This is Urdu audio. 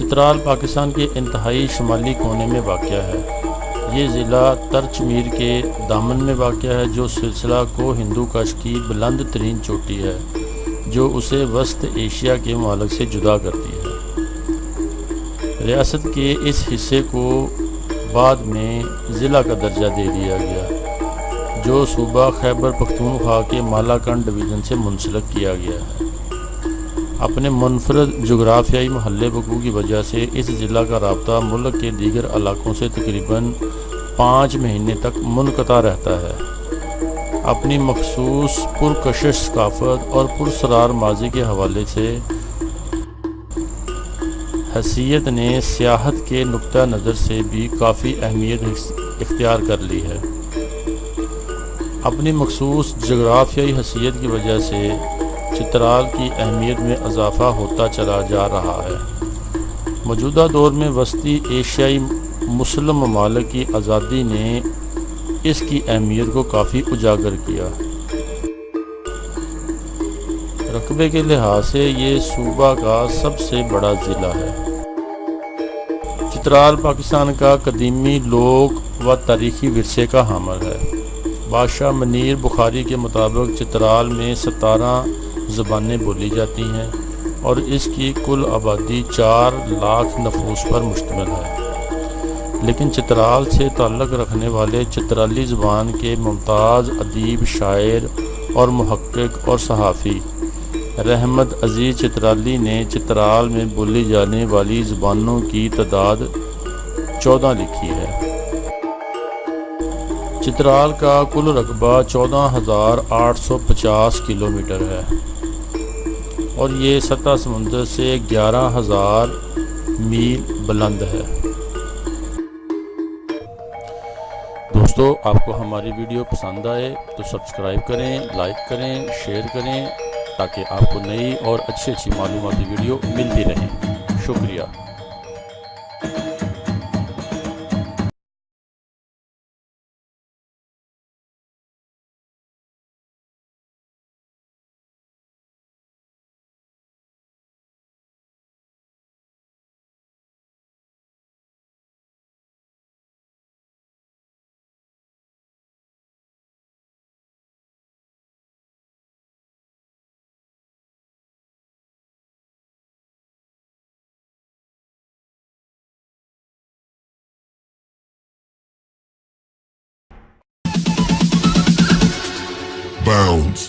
چترال پاکستان کے انتہائی شمالی کونے میں واقع ہے۔ یہ ضلع ترچ میر کے دامن میں واقع ہے، جو سلسلہ کوہ ہندو کش کی بلند ترین چوٹی ہے، جو اسے وسط ایشیا کے ممالک سے جدا کرتی ہے۔ ریاست کے اس حصے کو بعد میں ضلع کا درجہ دے دیا گیا، جو صوبہ خیبر پختونخوا کے مالاکنڈ ڈویژن سے منسلک کیا گیا ہے۔ اپنے منفرد جغرافیائی محل وقوع کی وجہ سے اس ضلع کا رابطہ ملک کے دیگر علاقوں سے تقریباً 5 مہینے تک منقطع رہتا ہے۔ اپنی مخصوص پرکشش ثقافت اور پراسرار ماضی کے حوالے سے حیثیت نے سیاحت کے نقطہ نظر سے بھی کافی اہمیت اختیار کر لی ہے۔ اپنی مخصوص جغرافیائی حیثیت کی وجہ سے چترال کی اہمیت میں اضافہ ہوتا چلا جا رہا ہے۔ موجودہ دور میں وسطی ایشیائی مسلم ممالک کی آزادی نے اس کی اہمیت کو کافی اجاگر کیا۔ رقبے کے لحاظ سے یہ صوبہ کا سب سے بڑا ضلع ہے۔ چترال پاکستان کا قدیمی لوک و تاریخی ورثے کا حامل ہے۔ بادشاہ منیر بخاری کے مطابق چترال میں 17 زبانیں بولی جاتی ہیں اور اس کی کل آبادی 4 لاکھ نفوس پر مشتمل ہے، لیکن چترال سے تعلق رکھنے والے چترالی زبان کے ممتاز ادیب، شاعر اور محقق اور صحافی رحمت عزیز چترالی نے چترال میں بولی جانے والی زبانوں کی تعداد 14 لکھی ہے۔ چترال کا کل رقبہ 14,850 کلومیٹر ہے اور یہ سطح سمندر سے 11,000 میل بلند ہے۔ دوستو، آپ کو ہماری ویڈیو پسند آئے تو سبسکرائب کریں، لائک کریں، شیئر کریں، تاکہ آپ کو نئی اور اچھی معلوماتی ویڈیو ملتی رہیں۔ شکریہ۔ Bounds.